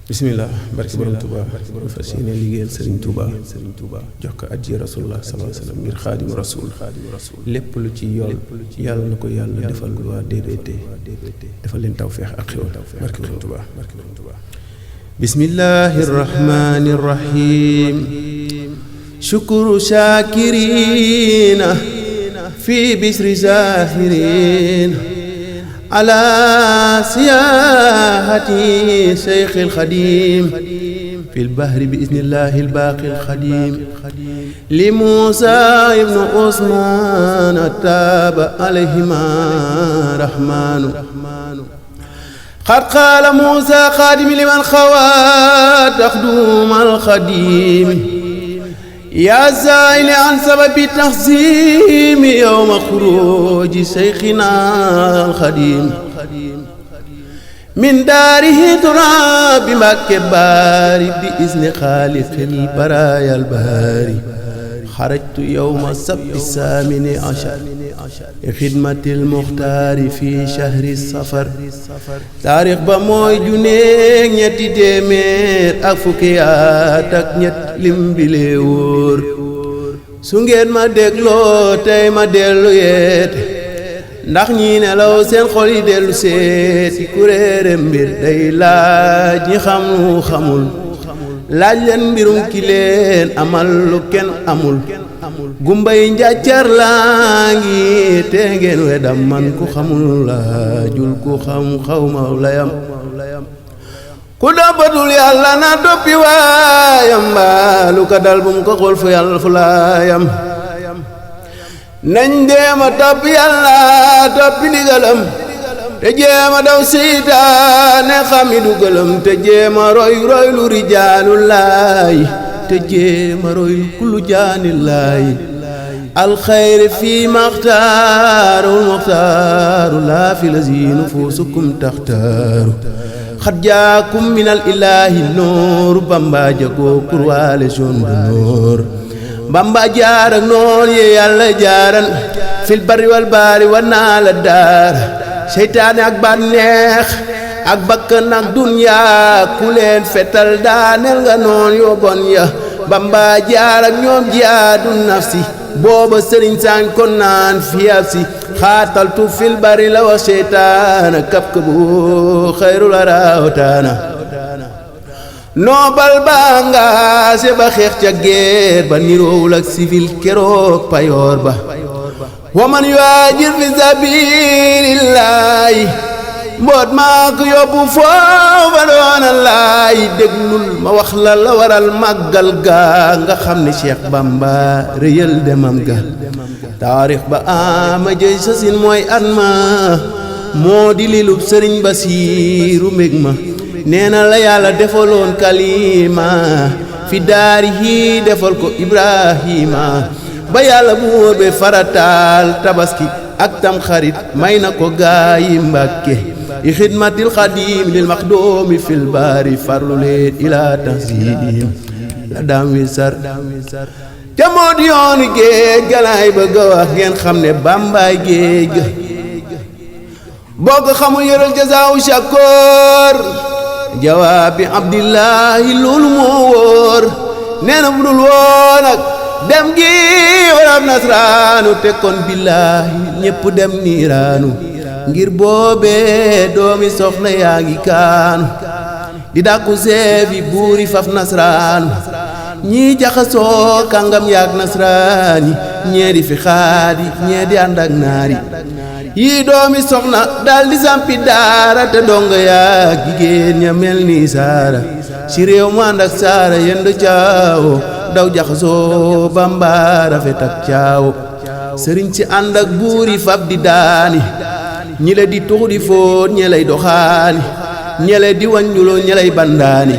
bismillah barki borom Touba ñu fas yéene liggéeyal Serigne Touba jox ko addiya rasulullah sallallahu alayhi wa sallam ngir xaadimu rasul lépp lu ci yool yàlla na ko yàlla defal waa DBT defal leen tawfeex ak xéwal barki borom Touba bismillahi rahmani rahim shukru shakirina fi bisri zahirina على سياحة شيخ الخديم في البحر بإذن الله الباقي الخديم لموسى ابن عثمان تاب عليهما رحمن قد قال موسى خادم لمن خوات تخدم الخديم يا زائل عن سبب التحزيم يوم خروج شيخنا الخديم من داره تراب مكة باري بإذن خالق البرايا الباري خرجت يوم السبت الثامن عشر خدمة المختار في شهر السفر تاريخ بموي جونيك ñetti téeméer ak fukki at ak ñett lim bi lee wóor su ngeen ma dégloo tey ma dellu yeete ndax ñi nelaw seen xol yi dellu seeti kuréere mbir day laaj ñi xam lu xamul laaj leen mbirum ki leen amal lu kenn amul gumbay njàccar laa ngi te ngeen wedam man ku xamul laajul ku xam xawma layam ku doppatul yàlla na doppi waayam mbaalu ka dal bum ko xool fu yàlla fu laayam nañ deema topp yàlla toppi ndigalam te jéema daw seytaane xami dugalam te jéema roy lu rijaalu laay te jéema roy kullu jaani laay alxayri fi maxtaaru maxtaaru laa fi lazi nufusukum taxtaaru xat jaakum minal ilaahi noor bamba jagoo kurwaale zone de noor bamba jaar ak noon ye yàlla jaaran fil barri wal baari wa naa la daar seytaane ak bànneex ak bakkan ak dunya ku leen fetal daaneel nga noon yoo bon ya bamba jaar ak ñoom jihaadu nafsi booba sëriñ saan kon naan fiyab si xaataltu fil bari la wax seytaana kap kabu xayrul arawtaana noobal baa nga se ba xeex ca geer ba niroowul ak civil keroog payoor ba waman yuhaajir fi sabilillahi mboot maa ko yóbbu foofa doona laay déglul ma wax la waral màggal ga nga xam ne Cheikh Bamba rëyal demam ga taarix ba ama jëy sasin mooy at ma moo di lilub sëriñ Basiiru mbég ma nee na la yàlla defaloon kalima fi daarihi defal ko Ibrahima ba yàlla bu wóobe farataal tabaski ak tam xarit may na ko gaayi Mbàkke i xidmatil xadim lil maxdoomi fil baari farlu leen ila tahzim la daam wi sar ca moo di yoonu géej galaay bëgg a wax ngeen xam ne bambaay géej ga boo ko xamul yëral jazaawu shakoor jawaabi abdillahi loolu moo wóor nee na bu dul woon ak dem gi warab nasraanu te kon billaahi ñépp dem niiraanu ngir boobee doomi soxna yaa ngi kaanu di dàkku seefi buuri faf nasraanu ñii jaxasoo kàngam yaak nasraani ñee di fi xaadi ñee di ànd ak naari yii doomi soxna dal di sampi daara te donga yaak jigéen ña mel ni saara ci réew mu ànd ak saara yendu caawo daw jaxasoo Bamba rafet ak caawo sëriñ si ànd ak buuri fab di daani ñi le di tux di fóot ñi lay doxaani ñi le di waññuloo ñi lay bandaani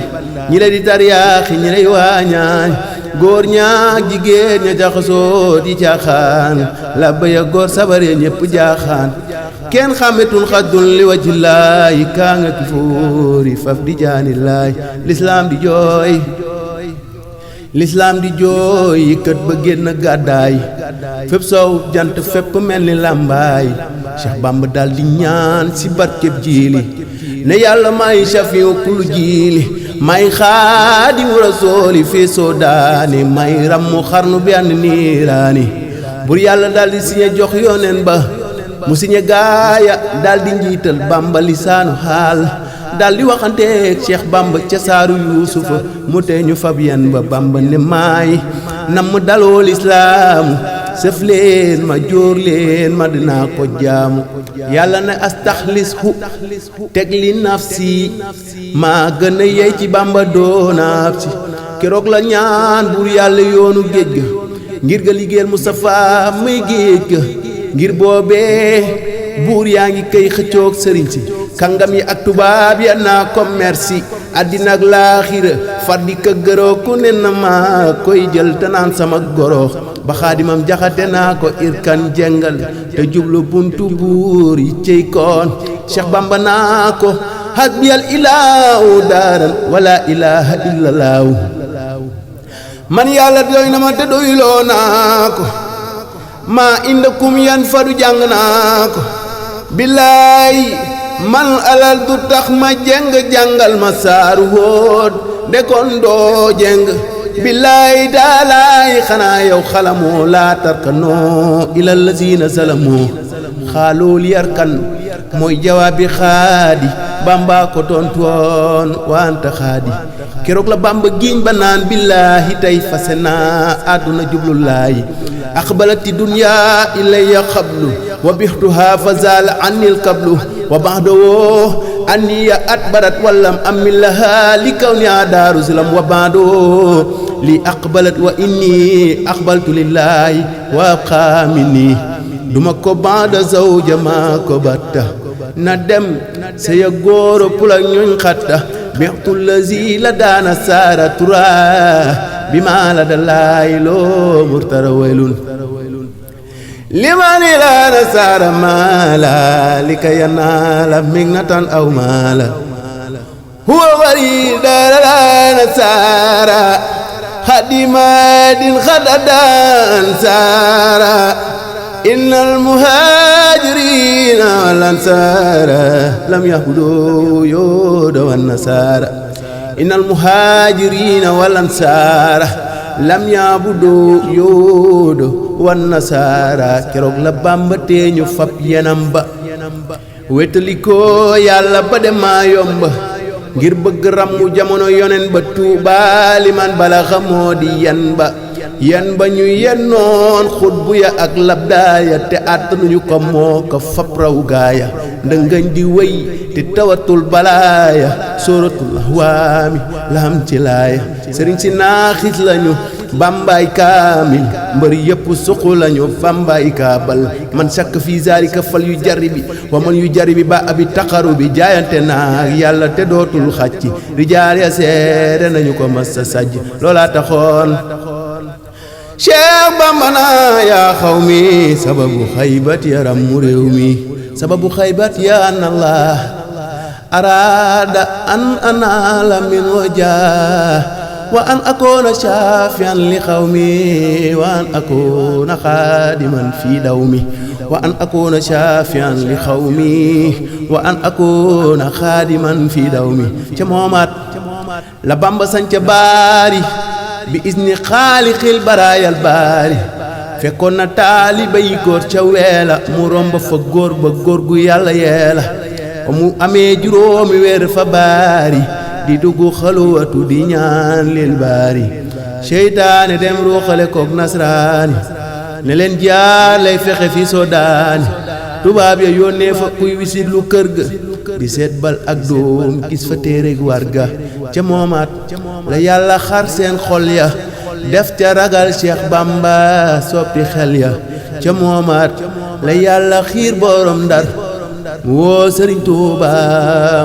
ñi le di tariyaaxi ñi lay waañaani góor ñaak jigéen ña jaxasoo di caaxaan labba ya góor sabar ya ñépp jaaxaan kenn xàmmetun xaddun li wajillaahi kaa nga ki fóori faf di jaanillaahi lislaam di jooy lislaam di jooy yëkkat ba génn gàddaay fépp soow jant fépp mel ni làmbaay Cheikh Bamba dal di ñaan si barkeb jiili ne yàlla may shafiu kullu jiili may xaadimu rasuuli fi soodaani may rammu xarnu bi ànd niiraani bur yàlla daldi siñe jox yoneen ba mu siñe gaaya daldi njiital Bamba lisaanu xaal daldi waxanteeg Cheikh Bamba ca saaru Yuusufa mu tee ñu fab yen ba Bamba ne maay nam daloo lislaamu sëf leen ma jóor leen ma dinaa ko jaamu yàlla ne astaxlishu teg li nafsi maa gën a yey ci Bamba doonaaf si keroog la ñaan buur yàlla yoonu géej ga ngir ga liggéeyal Mustafa muy géej ga ngir boobee buur yaa ngi kay xëccoog sëriñ si kàngam yi ak tubaab ya naa commerce àddina ak laaxira far di ka gëroo ku ne na ma koy jël te naan sama goro ba xaadimam jaxate naa ko irkan jengal te jublu buntu buur yi cey koon Cheikh Bamba naa ko hasbiyal ilaahu daaran wala ilaha illallahu man yàlla doy na ma te doyloo naa ko maa indakum yan fadu jàng naa ko billaay man alal du tax ma jeng jàngal ma saaru hóot de kon doo jeng billaay daalaay xanaa yow xalamoo laa tarkanoo ilal lazina salamoo xaalool yarkan mooy jawaabi xaadi Bamba ko tontoon wante xaadi keroog la Bamba giiñ ba naan billaahi tey fase naa àdduna jublulaayi aqbalati dunya ilayya qablu wa bixtuha fa zaala annil qablu wa baxdawoo anniya atbarat wallam amillaha li kaw ni daaru silam wa baxdoo li aqbalat wa inni aqbaltu lillahi wa abqa minni duma ko baada zawja maa ko batta na dem seya góoro pula ñuñ xatta bixtu lazi la daana saara tura bi maa la dalaay loo murtara waylun liman la nasara mala likay yanala mignatan aw mala huwa warida la nasara khadimadin khadadan sara innal muhajirina wal ansara lam yahudu yuda wan nasara innal muhajirina wal ansara lam yabudu yudu wan nasara keroog la Bamba tee ñu fab yenam ba wetali ko yàlla ba dem maa yomba ngir bëgg rammu jamono yonen ba Tuuba liman bala xamoo di yan ba ñu yennoon xutbu ya ak labdaaya te àttanuñu ko moo ko fab raw gaaya ndëngañ di wéy te tawatul balaaya sóoratul ahwaami la am ci laaya sëriñ si naaxis lañu Bambaay kaamil mbër yëpp suqu lañu Bambaay kaabal man sakk fii zaalika fal yu jarribi wa man yu jarribi ba abi taqaru bi jaayante naag yàlla te dootul xàcc rijaal ya seere nañu ko massa sajj loolaa taxoon Cheikh Bamba naa yaa xaw mi sababu xaybat yaram mu réew mi sababu xaybat ya an Allah araada an anaala min wajaa wa an akoona shaafian li xawmi wa an akoona xaadiman fi dawmi wa an akoona shaafian li xawmi wa an akoona xaadiman fi dawmi ca moomaat la Bamba sanca baari bi isni xaalixil baraayal baari fekkoon na taaliba yi góor ca weela mu romba fa góor ba góor gu yàlla yeela ba mu amee juróomi weer fa baari di dugg xaluwatu di ñaan lil baari seytaane dem ruuxale koog nasraani ne leen jaar lay fexe fi soodaani tubaab ya yónnee fa kuy wisit lu kër ga di seet bal ak doom gis fa téereg warga ca moomaat la yàlla xar seen xol ya def ca ragal Cheikh Bamba soppi xel ya ca moomaat la yàlla xiir borom ndar mu woo Sëriñ Tuuba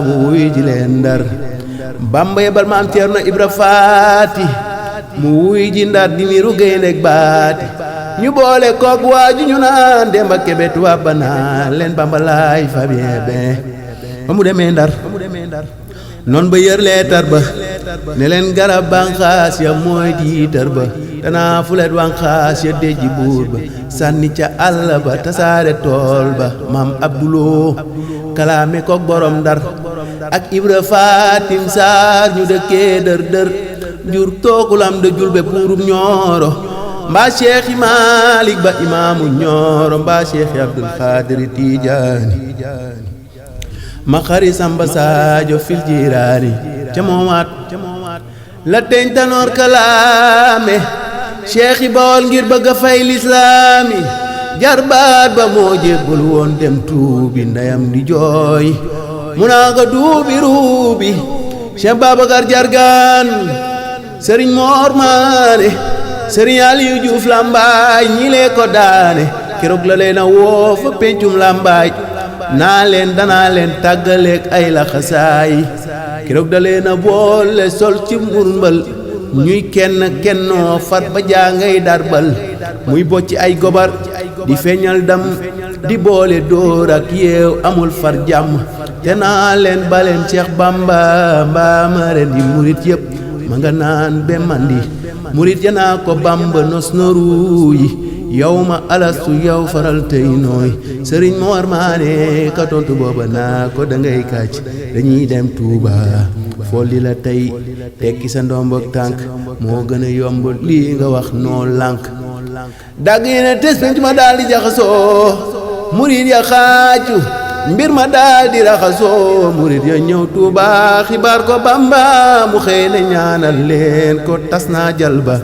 mu wuy ji leen ndar Bamba yebal maam Ceerno Ibra Faati mu wuy ji ndar di niru gaynde baati ñu boole koog waaju ñu naan Demba Kebe tubaab ba naan leen Bamba laay fa bien ba mu demee ndar noon ba yër leetar ba ne leen garab banqaas ya mooy diitar ba danaa fulet banqaas ya déjji buur ba sànni ca àll ba tasaare tool ba maam Abduloo kalaame koog borom ndar ak Ibra Fatim Saar ñu dëkkee dër dër njur toogulam de julbe buurum ñooro mbaa Cheikh Malik ba imaamu ñooro mbaa Cheikh Abdul Xaadir Tijaani ma xari Samba Sadio fil jiraani ca moomaat la teñ tanoor kalaame Cheikh Bawol ngir bëgg a fay lislaami jarbaat ba moo jébbal woon dem tuubi ndeyam di jooy mu naa ko duubi ruubi Cheikh Babacar Jargaan Sëriñ Moor Maane Sëriñ Aliou Diouf Lambaay ñi lee ko daane keroog la leen a woo fa pencum Lambaay naa leen danaa leen tàggaleeg ay laxasaay keroog da leen a boole sol ci murmbal ñuy kenn kennoo fat ba jaa ngay darbal muy bocci ay gobar di feeñal dam di boole dóor ak yeew amul far jàmm te naa leen baleen Cheikh Bamba mbaa ma ren di murit yëpp ma nga naan be mandi murit ya naa ko Bamba nos na ruuyi yow ma alastu yow faral tey nooy Sëriñ Moor Maane ka tontu booba naa ko dangay kàcc dañuy dem Tuuba folli la tey tekki sa ndombok tànk moo gën a yomb lii nga wax noo lànk dagg yi ne tes penc ma daal di jaxasoo murit ya xaacu mbir ma daal di raxasoo murit ya ñëw Tuuba xibaar ko Bamba mu xëy na ñaanal leen ko tas naa jal ba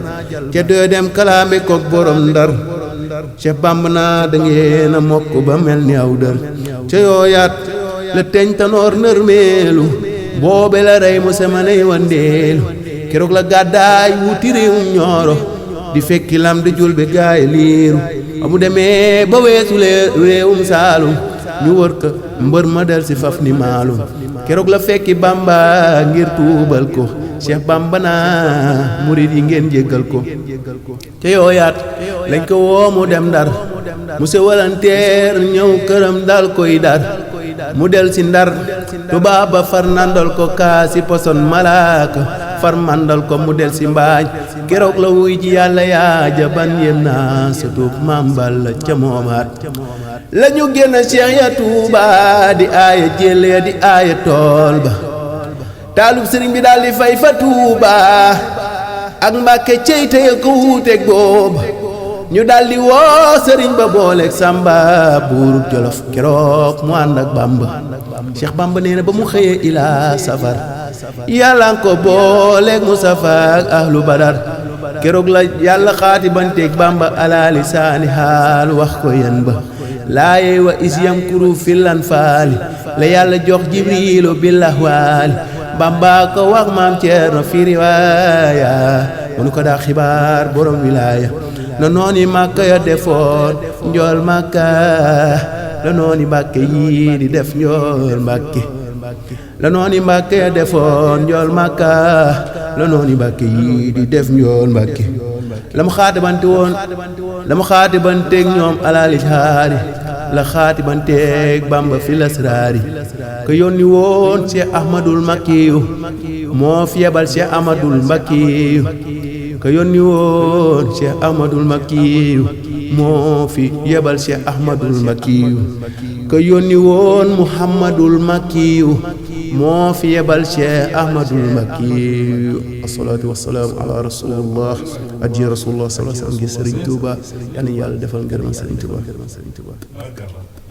ca doo dem kalaame kook borom Ndar Cheikh Bamba naa da ngeen a mokk ba mel ni aw dër ca yooyaat la teñ tanoor nërmeelu boobe la rey mu semaney wandeelu keroog la gàddaay wuti réewum ñooro di fekki lam di julbe gaay liiru amu demee ba weesu réewum Saalum ñu wër ko mbër ma del si faf ni maalum keroog la fekki Bamba ngir tuubal ko Cheikh Bamba naa murid yi ngeen jéggal ko ca yooyaat lañ ko woo mu dem Ndar mu se walanteer ñëw këram dal koy dar mu del si Ndar tubaab ba far nandal ko kaasi poson malaaka far mandal ko mu del si mbaañ keroog la wuy ji yàlla yaa jaban yem naa sa tuub Maam Balla ca moomaat la ñu génn Cheikh ya Tuuba di aaya jéll ya di aaya tool ba taalub sëriñ bi daal di fay fa Tuuba ak Mbàkke cey tey ko wuuteeg booba ñu daal di woo sëriñ ba booleeg Samba buurub Jolof keroog mu ànd ak Bamba Cheikh Bamba nee na ba mu xëyee ilaa safar yàlla nga ko booleeg Mustafa ak ahlu Badar keroog la yàlla xaati banteeg Bamba ala lisaani xaal wax ko yen ba laayey wa is yamkuru fil anfaali la yàlla jox Jibriilu bil ahwaali Bamba ko wax maam Ceerno fi riwaaya mënu ko daa xibaar borom wilaaya la nooni Màkka ya defoon njool Màkka la nooni Mbàkke yii di def njool Mbàkke la nooni Mbàkke ya defoon njool Màkka la nooni Mbàkke yii di def njool Mbàkke la mu xaatibante woon la mu xaatibanteeg ñoom alaali haari la xaatibanteeg Bamba fi lasraari ko yónni woon Cheikh Ahmadul Makkiyu moo fi yebal Cheikh Ahmadul Makkiyu ko yónni woon Cheikh Ahmadul Makkiyu moo fi yebal Cheikh Ahmadul Makkiyu ko yónni woon Muhammadul Makkiyu moo fi yebal Cheikh Ahmadul Makkiyu asalaatu wasalaamu ala rasulillah adji rasulillah sallallahu alayhi wa sallam ngi Sëriñ Tuuba yal na yàlla defal ngërëm Sëriñ Tuuba